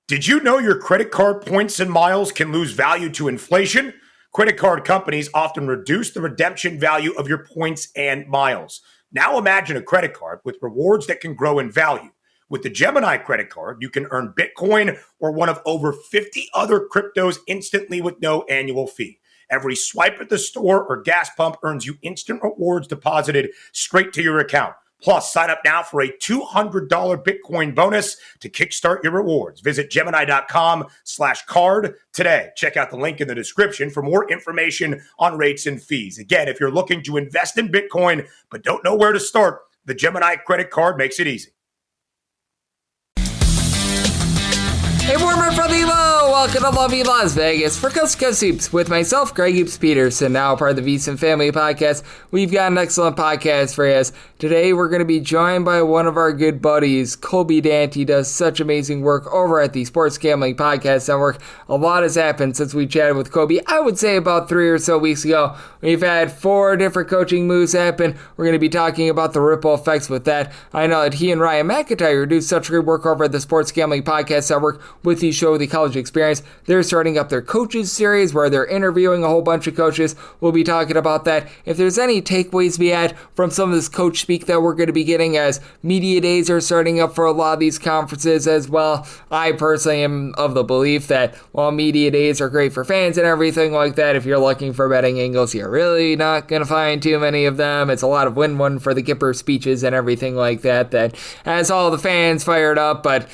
Did you know your credit card points and miles can lose value to inflation? Credit card companies often reduce the redemption value of your points and miles. Now imagine a credit card with rewards that can grow in value. With the Gemini credit card, you can earn Bitcoin or one of over 50 other cryptos instantly with no annual fee. Every swipe at the store or gas pump earns you instant rewards deposited straight to your account. Plus, sign up now for a $200 Bitcoin bonus to kickstart your rewards. Visit Gemini.com/card today. Check out the link in the description for more information on rates and fees. Again, if you're looking to invest in Bitcoin but don't know where to start, the Gemini credit card makes it easy. Hey, warmer from the low. Welcome to lovely Las Vegas for Coast to Coast Hoops with myself, Greg Hoops Peterson, now part of the VSiN Family Podcast. We've got an excellent podcast for you. Today, we're going to be joined by one of our good buddies, Colby Dant. He does such amazing work over at the Sports Gambling Podcast Network. A lot has happened since we chatted with Colby. I would say about 3 or so weeks ago. We've had 4 different coaching moves happen. We're going to be talking about the ripple effects with that. I know that he and Ryan McIntyre do such great work over at the Sports Gambling Podcast Network with the show The College Experience. They're starting up their coaches series where they're interviewing a whole bunch of coaches. We'll be talking about that. If there's any takeaways to be had from some of this coach speak that we're going to be getting as media days are starting up for a lot of these conferences as well. I personally am of the belief that while media days are great for fans and everything like that, if you're looking for betting angles, you're really not going to find too many of them. It's a lot of win-win for the Gipper speeches and everything like that has all the fans fired up, but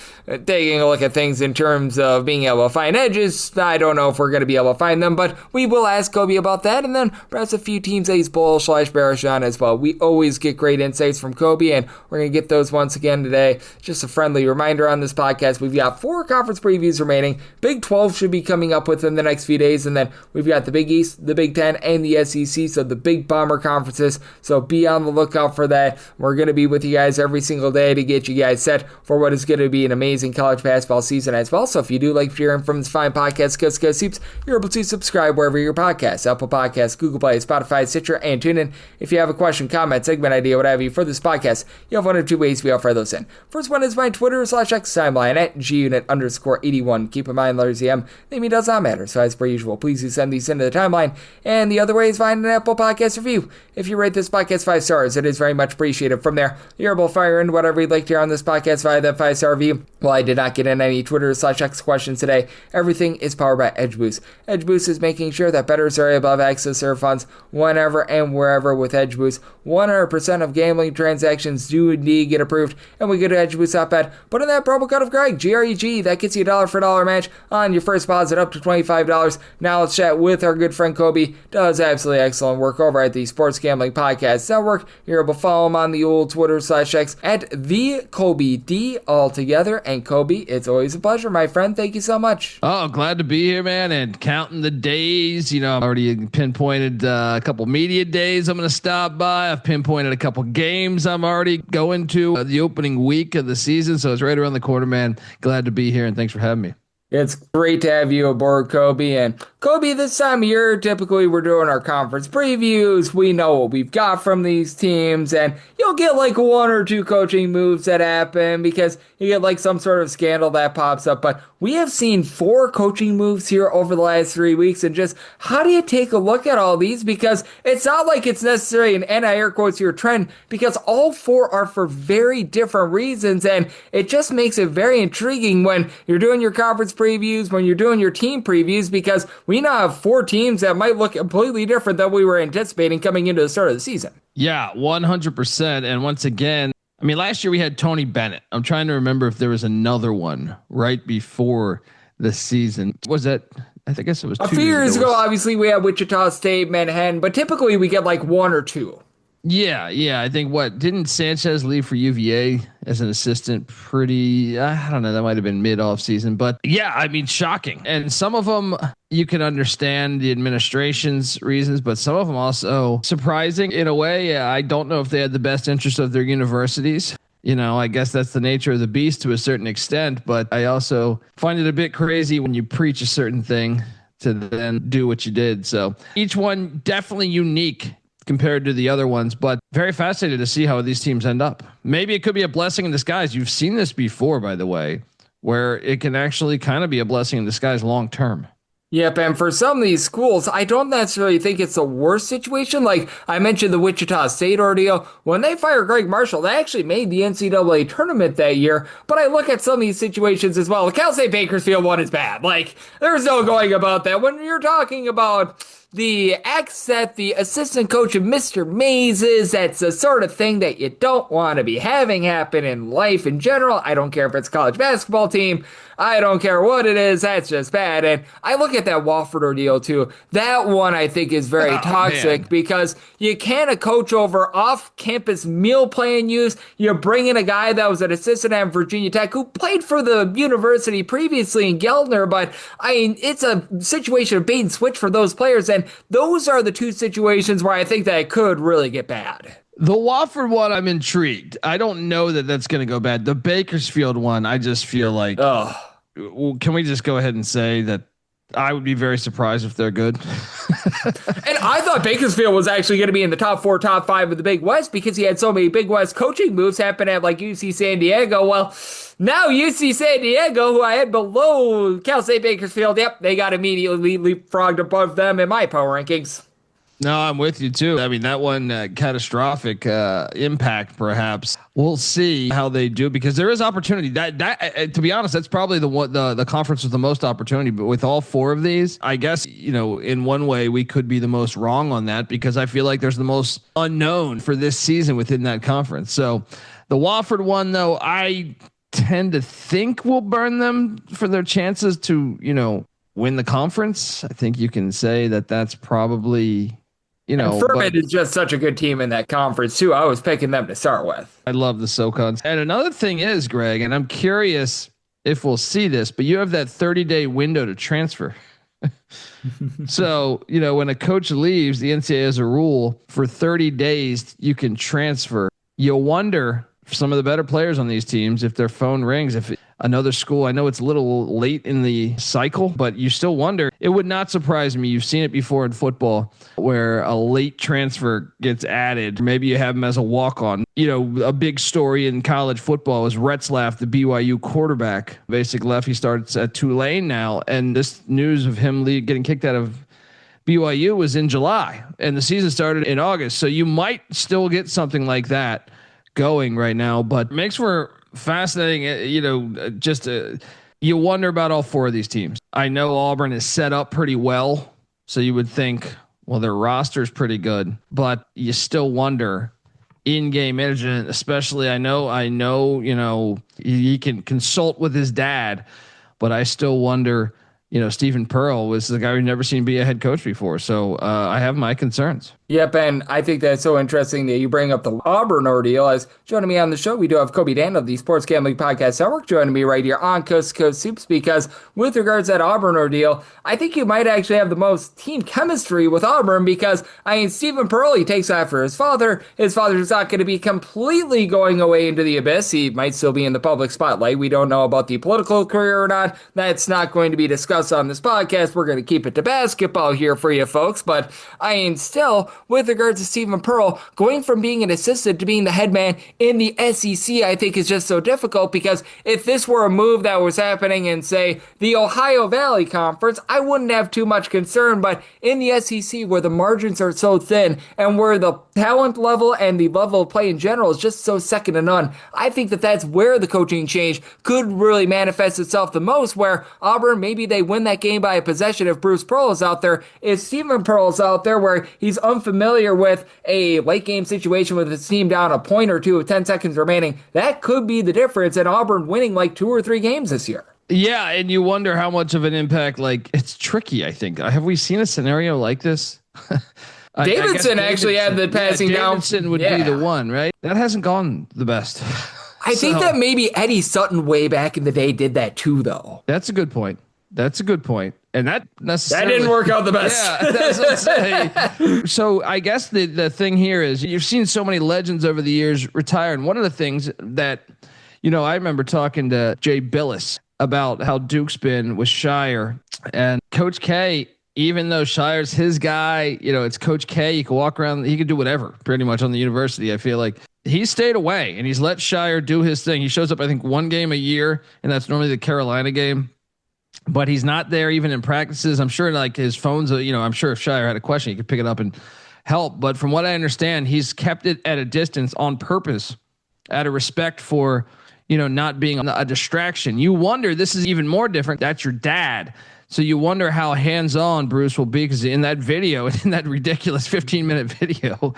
taking a look at things in terms of being able to find edges, I don't know if we're going to be able to find them, but we will ask Colby about that, and then perhaps a few teams that he's bullish/bearish on as well. We always get great insights from Colby, and we're going to get those once again today. Just a friendly reminder on this podcast, we've got 4 conference previews remaining. Big 12 should be coming up within the next few days, and then we've got the Big East, the Big 10, and the SEC, so the big bomber conferences, so be on the lookout for that. We're going to be with you guys every single day to get you guys set for what is going to be an amazing college basketball season as well. So if you do like hearing from this fine podcast, Coast to Coast Hoops, you're able to subscribe wherever your podcasts, Apple Podcasts, Google Play, Spotify, Stitcher, and TuneIn. If you have a question, comment, segment idea, what have you for this podcast, you have one of 2 ways we offer those in. First one is my Twitter/X timeline at gunit_81. Keep in mind, letters EM, name does not matter. So as per usual, please do send these into the timeline. And the other way is find an Apple Podcast review. If you rate this podcast 5 stars, it is very much appreciated. From there, you're able to fire in whatever you'd like to hear on this podcast via that 5-star review. Well, I did not get in any Twitter/X questions today. Everything is powered by EdgeBoost. EdgeBoost is making sure that bettors are able to have access to their funds whenever and wherever with EdgeBoost. 100% of gambling transactions do indeed get approved, and we go to EdgeBoost.bet. Put in that promo code of Greg, GREG, that gets you a $1 for $1 match on your first deposit up to $25. Now let's chat with our good friend Colby. Does absolutely excellent work over at the Sports Gambling Podcast Network. You're able to follow him on the old Twitter/X at the Colby D altogether. And Colby, it's always a pleasure, my friend. Thank you so much. Oh, glad to be here, man, and counting the days. You know, I've already pinpointed a couple media days I'm going to stop by. I've pinpointed a couple games I'm already going to the opening week of the season, so it's right around the corner, man. Glad to be here, and thanks for having me. It's great to have you aboard, Colby. And Colby, this time of year, typically we're doing our conference previews. We know what we've got from these teams, and you'll get like 1 or 2 coaching moves that happen because you get like some sort of scandal that pops up. But we have seen 4 coaching moves here over the last 3 weeks, and just how do you take a look at all these? Because it's not like it's necessarily an anti-air quotes your trend, because all 4 are for very different reasons, and it just makes it very intriguing when you're doing your conference previews, when you're doing your team previews, because we now have 4 teams that might look completely different than we were anticipating coming into the start of the season. Yeah, 100%. And once again, I mean, last year we had Tony Bennett. I'm trying to remember if there was another one right before the season. Was that? I guess it was a few years ago. Obviously, we had Wichita State, Manhattan, but typically we get like 1 or 2. Yeah. I think didn't Sanchez leave for UVA as an assistant? I don't know. That might have been mid-off season, but yeah, I mean, shocking. And some of them you can understand the administration's reasons, but some of them also surprising in a way. I don't know if they had the best interest of their universities. You know, I guess that's the nature of the beast to a certain extent, but I also find it a bit crazy when you preach a certain thing to then do what you did. So each one definitely unique compared to the other ones, but very fascinated to see how these teams end up. Maybe it could be a blessing in disguise. You've seen this before, by the way, where it can actually kind of be a blessing in disguise long term. Yep, and for some of these schools, I don't necessarily think it's the worst situation. Like I mentioned the Wichita State ordeal. When they fired Greg Marshall, they actually made the NCAA tournament that year. But I look at some of these situations as well. The Cal State Bakersfield one is bad. Like, there's no going about that. When you're talking about the acts that the assistant coach of Mr. Mays is, that's the sort of thing that you don't want to be having happen in life in general. I don't care if it's a college basketball team. I don't care what it is. That's just bad. And I look at that Wofford ordeal too. That one I think is very toxic because you can't coach over off-campus meal plan use. You're bringing a guy that was an assistant at Virginia Tech who played for the university previously in Geldner, but I mean, it's a situation of bait and switch for those players. And those are the two situations where I think that it could really get bad. The Wofford one, I'm intrigued. I don't know that that's going to go bad. The Bakersfield one, I just feel like, can we just go ahead and say that I would be very surprised if they're good? And I thought Bakersfield was actually going to be in the top 4, top 5 of the Big West because he had so many Big West coaching moves happen at like UC San Diego. Well, now UC San Diego, who I had below Cal State Bakersfield, yep, they got immediately leapfrogged above them in my power rankings. No, I'm with you too. I mean, that one catastrophic impact, perhaps. We'll see how they do because there is opportunity. That to be honest, that's probably the conference with the most opportunity. But with all 4 of these, I guess in one way we could be the most wrong on that because I feel like there's the most unknown for this season within that conference. So the Wofford one, though, I tend to think will burn them for their chances to win the conference. I think you can say that that's probably. Furman is just such a good team in that conference too. I was picking them to start with. I love the SoCons. And another thing is, Greg, and I'm curious if we'll see this, but you have that 30-day window to transfer. So, when a coach leaves, the NCAA has a rule for 30 days you can transfer. You'll wonder for some of the better players on these teams if their phone rings, if another school, I know it's a little late in the cycle, but you still wonder. It would not surprise me. You've seen it before in football where a late transfer gets added. Maybe you have him as a walk-on. A big story in college football was Retzlaff, the BYU quarterback, basic left. He starts at Tulane now. And this news of him getting kicked out of BYU was in July and the season started in August. So you might still get something like that going right now, but it makes for fascinating, you wonder about all 4 of these teams. I know Auburn is set up pretty well, so you would think, well, their roster is pretty good, but you still wonder in-game management, especially I know, he can consult with his dad, but I still wonder, Stephen Pearl was the guy we've never seen be a head coach before. So I have my concerns. Yep, and I think that's so interesting that you bring up the Auburn ordeal. As joining me on the show, we do have Colby Dant of the Sports Gambling Podcast Network joining me right here on Coast to Coast Soups, because with regards to that Auburn ordeal, I think you might actually have the most team chemistry with Auburn because, Stephen Pearl, he takes after his father. His father's not going to be completely going away into the abyss. He might still be in the public spotlight. We don't know about the political career or not. That's not going to be discussed on this podcast. We're going to keep it to basketball here for you folks, but still, with regards to Stephen Pearl, going from being an assistant to being the head man in the SEC, I think is just so difficult because if this were a move that was happening in, say, the Ohio Valley Conference, I wouldn't have too much concern, but in the SEC where the margins are so thin and where the talent level and the level of play in general is just so second to none, I think that that's where the coaching change could really manifest itself the most, where Auburn, maybe they win that game by a possession if Bruce Pearl is out there. If Stephen Pearl is out there where he's unfamiliar with a late game situation with his team down a point or two with 10 seconds remaining, that could be the difference in Auburn winning like 2 or 3 games this year. Yeah, and you wonder how much of an impact, it's tricky, I think. Have we seen a scenario like this? Davidson actually had the passing down. Davidson would be the one, right? That hasn't gone the best. I think that maybe Eddie Sutton way back in the day did that too, though. That's a good point. And that didn't work out the best. Yeah, that's what I'm saying. So I guess the thing here is you've seen so many legends over the years retire. And one of the things that, I remember talking to Jay Billis about how Duke's been with Shire and Coach K. Even though Shire's his guy, it's Coach K. You can walk around. He can do whatever pretty much on the university. I feel like he stayed away and he's let Shire do his thing. He shows up, I think, one game a year, and that's normally the Carolina game. But he's not there even in practices. I'm sure like his phone's, I'm sure if Shire had a question, he could pick it up and help. But from what I understand, he's kept it at a distance on purpose, out of respect for, not being a distraction. You wonder, this is even more different. That's your dad. So you wonder how hands-on Bruce will be, because in that video, in that ridiculous 15-minute video,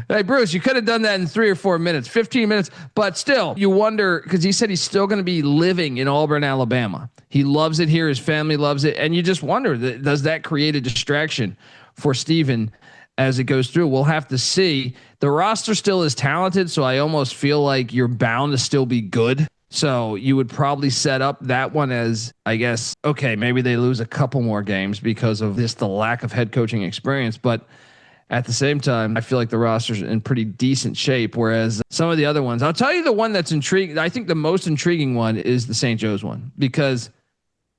hey, Bruce, you could have done that in 3 or 4 minutes, 15 minutes, but still you wonder, because he said he's still going to be living in Auburn, Alabama. He loves it here. His family loves it. And you just wonder, does that create a distraction for Steven as it goes through? We'll have to see. The roster still is talented, so I almost feel like you're bound to still be good. So you would probably set up that one as, I guess, okay, maybe they lose a couple more games because of the lack of head coaching experience. But at the same time, I feel like the roster's in pretty decent shape. Whereas some of the other ones, I'll tell you the one that's intriguing. I think the most intriguing one is the St. Joe's one, because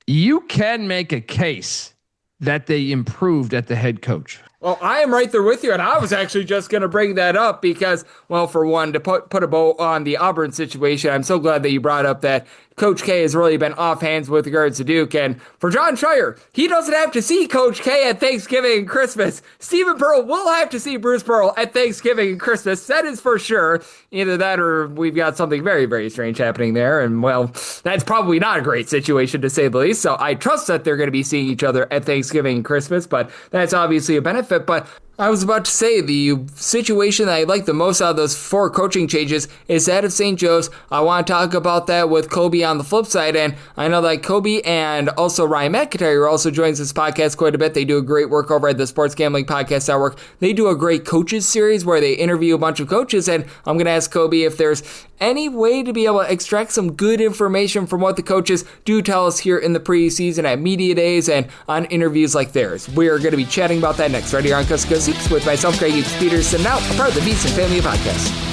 you can make a case that they improved at the head coach. Well, I am right there with you, and I was actually just going to bring that up because, well, for one, to put a bow on the Auburn situation, I'm so glad that you brought up that Coach K has really been off hands with regards to Duke. And for John Shire, he doesn't have to see Coach K at Thanksgiving and Christmas. Stephen Pearl will have to see Bruce Pearl at Thanksgiving and Christmas. That is for sure. Either that or we've got something very, very strange happening there. And, well, that's probably not a great situation, to say the least. So I trust that they're going to be seeing each other at Thanksgiving and Christmas, but that's obviously a benefit. But I was about to say, the situation that I like the most out of those 4 coaching changes is that of St. Joe's. I want to talk about that with Colby on the flip side, and I know that Colby and also Ryan McIntyre also joins this podcast quite a bit. They do a great work over at the Sports Gambling Podcast Network. They do a great coaches series where they interview a bunch of coaches, and I'm going to ask Colby if there's any way to be able to extract some good information from what the coaches do tell us here in the preseason at media days and on interviews like theirs. We are going to be chatting about that next right here on Coast to Coast Hoops with myself, Greg Hoops Peterson, now a part of the Beats Family Podcast.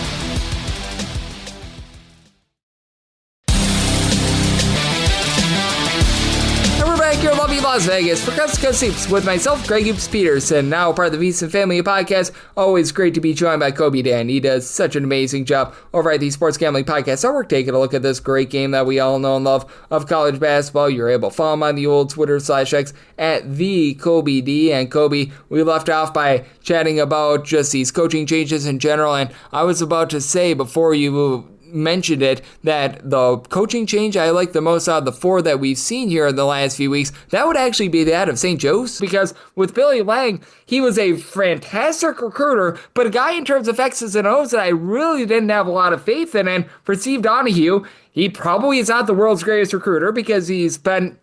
Here in lovely Las Vegas for Coast to Coast Hoops with myself, Greg Hoops Peterson, now part of the Beats Family Podcast. Always great to be joined by Colby Dan. He does such an amazing job over at the Sports Gambling Podcast Network, taking a look at this great game that we all know and love of college basketball. You're able to follow him on the old Twitter/X at the Colby D. And Colby, we left off by chatting about just these coaching changes in general, and I was about to say before you mentioned it that the coaching change I like the most out of the 4 that we've seen here in the last few weeks, that would actually be that of St. Joe's, because with Billy Lange, he was a fantastic recruiter, but a guy in terms of X's and O's that I really didn't have a lot of faith in. And for Steve Donahue, he probably is not the world's greatest recruiter because he's spent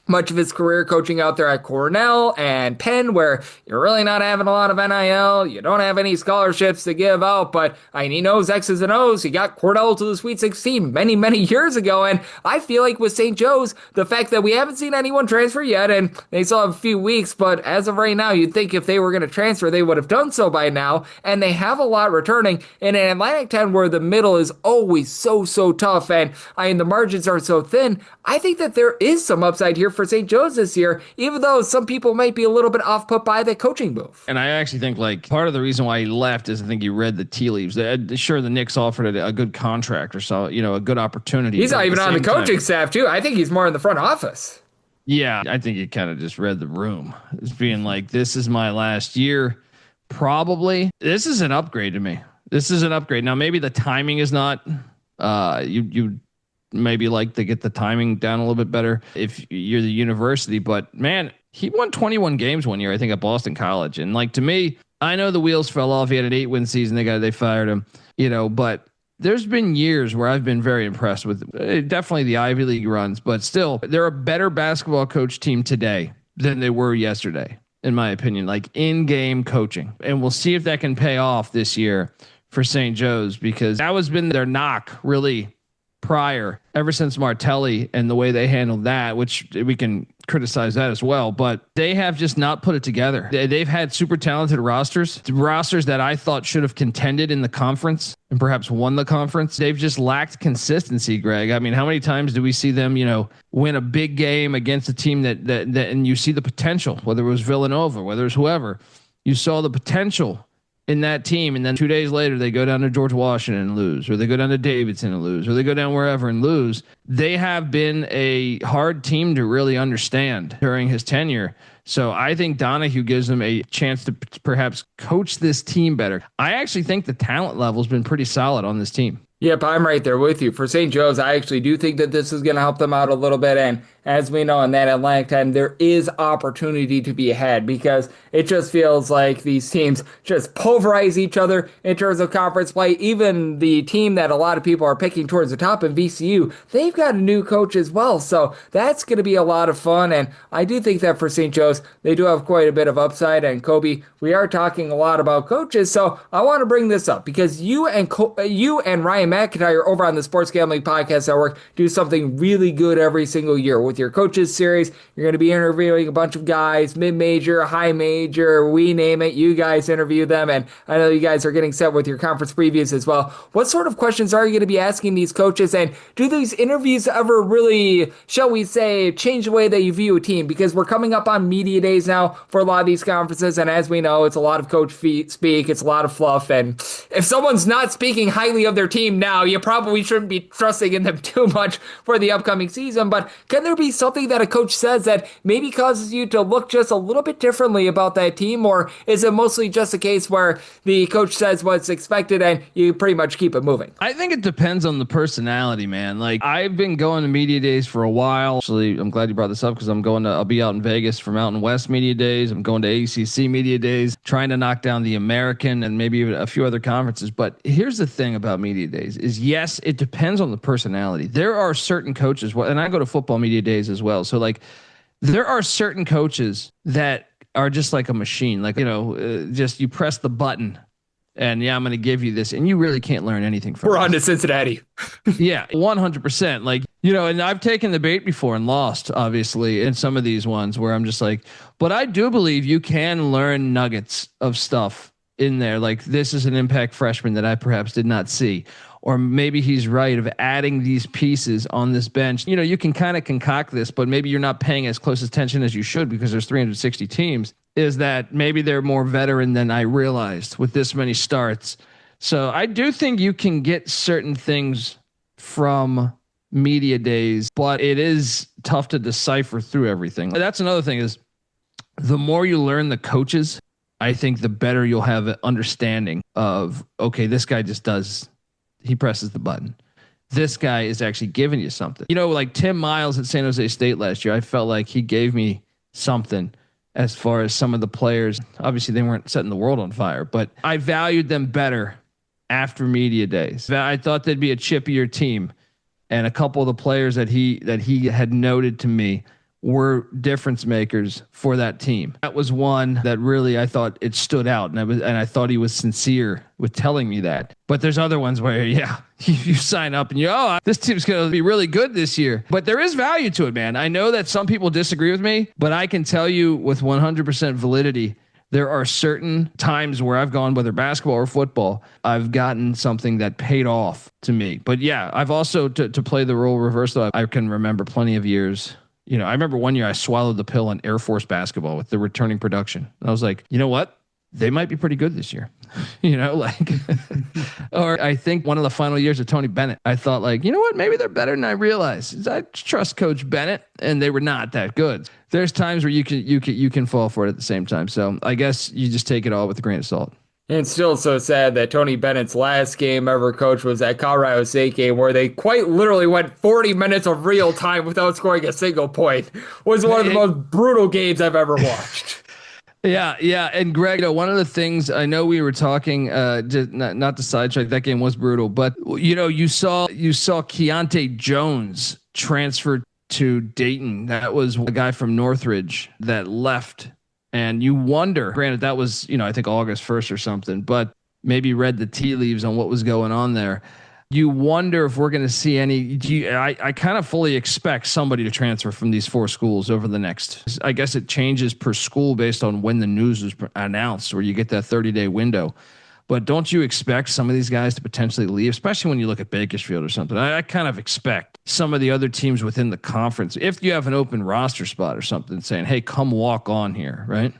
much of his career coaching out there at Cornell and Penn, where you're really not having a lot of NIL. You don't have any scholarships to give out, but he knows X's and O's. He got Cornell to the Sweet 16 many, many years ago. And I feel like with St. Joe's, the fact that we haven't seen anyone transfer yet, and they still have a few weeks, but as of right now, you'd think if they were going to transfer, they would have done so by now. And they have a lot returning in an Atlantic 10 where the middle is always so tough, and the margins are so thin. I think that there is some upside here for St. Joe's this year, even though some people might be a little bit off put by the coaching move. And I actually think like part of the reason why he left is I think he read the tea leaves. Sure, the Knicks offered a good contract or so, a good opportunity. He's not even on the coaching staff too. I think he's more in the front office. Yeah, I think he kind of just read the room. It's being like, this is my last year. Probably. This is an upgrade to me. This is an upgrade. Now, maybe the timing is not, you maybe like to get the timing down a little bit better if you're the university, but man, he won 21 games one year, I think, at Boston College. And like, to me, I know the wheels fell off. He had an 8-win season. They fired him, but there's been years where I've been very impressed with definitely the Ivy League runs, but still they're a better basketball coach team today than they were yesterday, in my opinion, like in-game coaching. And we'll see if that can pay off this year for St. Joe's, because that has been their knock really prior, ever since Martelli and the way they handled that, which we can criticize that as well, but they have just not put it together. They've had super talented rosters that I thought should have contended in the conference and perhaps won the conference. They've just lacked consistency, Greg. I mean, how many times do we see them, win a big game against a team that and you see the potential, whether it was Villanova, whether it was whoever, you saw the potential in that team, and then 2 days later they go down to George Washington and lose, or they go down to Davidson and lose, or they go down wherever and lose. They have been a hard team to really understand during his tenure. So I think Donahue gives them a chance to perhaps coach this team better. I actually think the talent level has been pretty solid on this team. Yep, I'm right there with you. For St. Joe's, I actually do think that this is going to help them out a little bit. And as we know in that Atlantic 10, there is opportunity to be had because it just feels like these teams just pulverize each other in terms of conference play. Even the team that a lot of people are picking towards the top in VCU, they've got a new coach as well. So that's going to be a lot of fun. And I do think that for St. Joe's, they do have quite a bit of upside. And Colby, we are talking a lot about coaches. So I want to bring this up because you and Ryan McIntyre over on the Sports Gambling Podcast Network do something really good every single year with your coaches series. You're going to be interviewing a bunch of guys, mid-major, high major, we name it. You guys interview them, and I know you guys are getting set with your conference previews as well. What sort of questions are you going to be asking these coaches, and do these interviews ever really, shall we say, change the way that you view a team? Because we're coming up on media days now for a lot of these conferences, and as we know, it's a lot of coach speak, it's a lot of fluff, and if someone's not speaking highly of their team now, you probably shouldn't be trusting in them too much for the upcoming season. But can there be something that a coach says that maybe causes you to look just a little bit differently about that team? Or is it mostly just a case where the coach says what's expected and you pretty much keep it moving? I think it depends on the personality, man. Like, I've been going to media days for a while. Actually, I'm glad you brought this up because I'll be out in Vegas for Mountain West media days. I'm going to ACC media days, trying to knock down the American and maybe even a few other conferences. But here's the thing about media days is, yes, it depends on the personality. There are certain coaches, and I go to football media days as well. So like, there are certain coaches that are just like a machine, like, just you press the button and I'm going to give you this, and you really can't learn anything from it. We're on to Cincinnati. Yeah, 100%. Like, and I've taken the bait before and lost, obviously, in some of these ones where I'm just like, but I do believe you can learn nuggets of stuff in there. Like, this is an impact freshman that I perhaps did not see. Or maybe he's right of adding these pieces on this bench. You can kind of concoct this, but maybe you're not paying as close attention as you should because there's 360 teams. Is that maybe they're more veteran than I realized with this many starts. So I do think you can get certain things from media days, but it is tough to decipher through everything. That's another thing is the more you learn the coaches, I think the better you'll have an understanding of, okay, this guy just he presses the button. This guy is actually giving you something. Like Tim Miles at San Jose State last year, I felt like he gave me something as far as some of the players. Obviously, they weren't setting the world on fire, but I valued them better after media days. I thought they'd be a chippier team, and a couple of the players that he had noted to me were difference makers for that team. That was one that really, I thought it stood out, and I thought he was sincere with telling me that. But there's other ones where, you sign up and this team's going to be really good this year. But there is value to it, man. I know that some people disagree with me, but I can tell you with 100% validity, there are certain times where I've gone, whether basketball or football, I've gotten something that paid off to me. But yeah, I've also, to play the role reverse, though, I can remember plenty of years. I remember one year I swallowed the pill on Air Force basketball with the returning production. And I was like, you know what? They might be pretty good this year. Or I think one of the final years of Tony Bennett, I thought like, you know what? Maybe they're better than I realized. I trust Coach Bennett, and they were not that good. There's times where you can fall for it at the same time. So I guess you just take it all with a grain of salt. And it's still so sad that Tony Bennett's last game ever coached was that Colorado State game where they quite literally went 40 minutes of real time without scoring a single point. It was one of the most brutal games I've ever watched. Yeah. And Greg, one of the things I know we were talking, just not to sidetrack, that game was brutal, but you saw Keontae Jones transfer to Dayton. That was a guy from Northridge that left. And you wonder, granted, that was, I think August 1st or something, but maybe read the tea leaves on what was going on there. You wonder if we're going to see any. I kind of fully expect somebody to transfer from these four schools over the next. I guess it changes per school based on when the news is announced, where you get that 30-day window. But don't you expect some of these guys to potentially leave, especially when you look at Bakersfield or something? I kind of expect some of the other teams within the conference, if you have an open roster spot or something, saying, hey, come walk on here, right?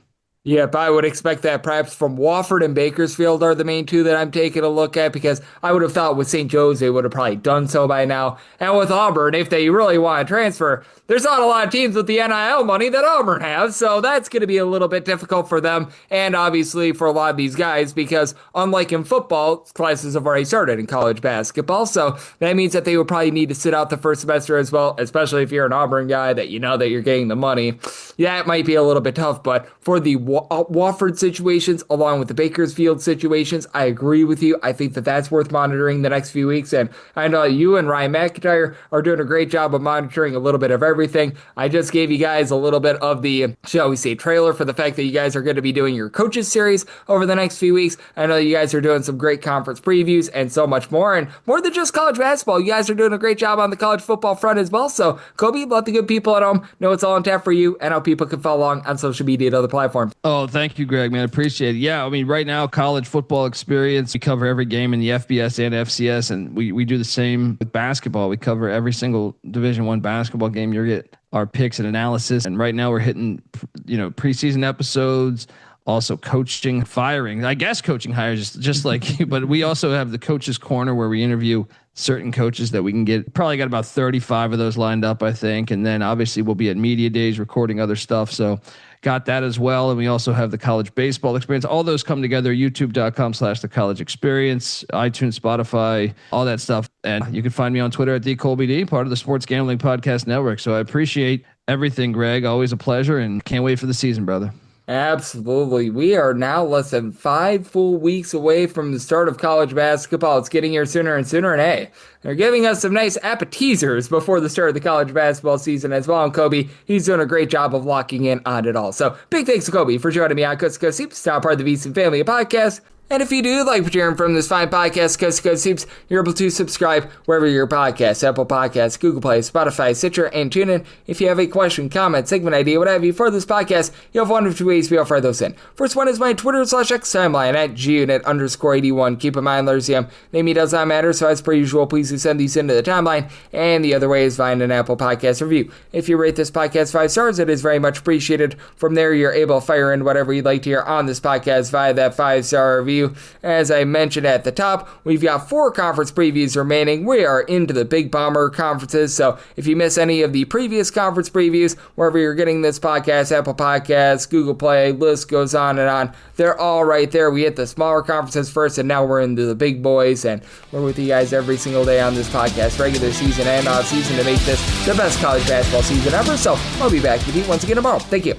Yep, I would expect that perhaps from Wofford and Bakersfield are the main two that I'm taking a look at, because I would have thought with St. Joe's they would have probably done so by now. And with Auburn, if they really want to transfer, there's not a lot of teams with the NIL money that Auburn has, so that's going to be a little bit difficult for them, and obviously for a lot of these guys, because unlike in football, classes have already started in college basketball, so that means that they would probably need to sit out the first semester as well, especially if you're an Auburn guy that you know that you're getting the money. Yeah, it might be a little bit tough, but for the Wofford situations, along with the Bakersfield situations, I agree with you. I think that that's worth monitoring the next few weeks, and I know you and Ryan McIntyre are doing a great job of monitoring a little bit of everything. I just gave you guys a little bit of the, shall we say, trailer for the fact that you guys are going to be doing your coaches series over the next few weeks. I know you guys are doing some great conference previews and so much more, and more than just college basketball, you guys are doing a great job on the college football front as well. So, Colby, let the good people at home know it's all on tap for you and how people can follow along on social media and other platforms. Oh, thank you, Greg, man. Appreciate it. Yeah, I mean, right now, college football experience, we cover every game in the FBS and FCS, and we do the same with basketball. We cover every single Division I basketball game. You get our picks and analysis, and right now we're hitting, preseason episodes, also coaching, firing, I guess coaching hires, just like you, but we also have the Coach's Corner where we interview certain coaches that we can get. Probably got about 35 of those lined up, I think. And then obviously we'll be at media days recording other stuff. So got that as well. And we also have the college baseball experience. All those come together, youtube.com/the college experience, iTunes, Spotify, all that stuff. And you can find me on Twitter at @TheColbyD, part of the Sports Gambling Podcast Network. So I appreciate everything, Greg. Always a pleasure, and can't wait for the season, brother. Absolutely. We are now less than 5 full weeks away from the start of college basketball. It's getting here sooner and sooner. And hey, they're giving us some nice appetizers before the start of the college basketball season as well. And Kobe, he's doing a great job of locking in on it all. So big thanks to Kobe for joining me on Coast to Coast Hoops, now part of the VSiN Family podcast. And if you do like what you're hearing from this fine podcast, Coast to Coast Hoops, you're able to subscribe wherever your podcasts, Apple Podcasts, Google Play, Spotify, Stitcher, and TuneIn. If you have a question, comment, segment idea, what have you for this podcast, you have one of two ways we all fire those in. First one is my Twitter/X timeline at @GUnit_81. Keep in mind, there's name does not matter, so as per usual, please do send these into the timeline. And the other way is find an Apple Podcast review. If you rate this podcast 5 stars, it is very much appreciated. From there, you're able to fire in whatever you'd like to hear on this podcast via that 5-star review. As I mentioned at the top, we've got 4 conference previews remaining. We are into the big bomber conferences, so if you miss any of the previous conference previews, wherever you're getting this podcast, Apple Podcasts, Google Play, list goes on and on, they're all right there. We hit the smaller conferences first, and now we're into the big boys, and we're with you guys every single day on this podcast, regular season and off season, to make this the best college basketball season ever. So I'll be back with you once again tomorrow. Thank you.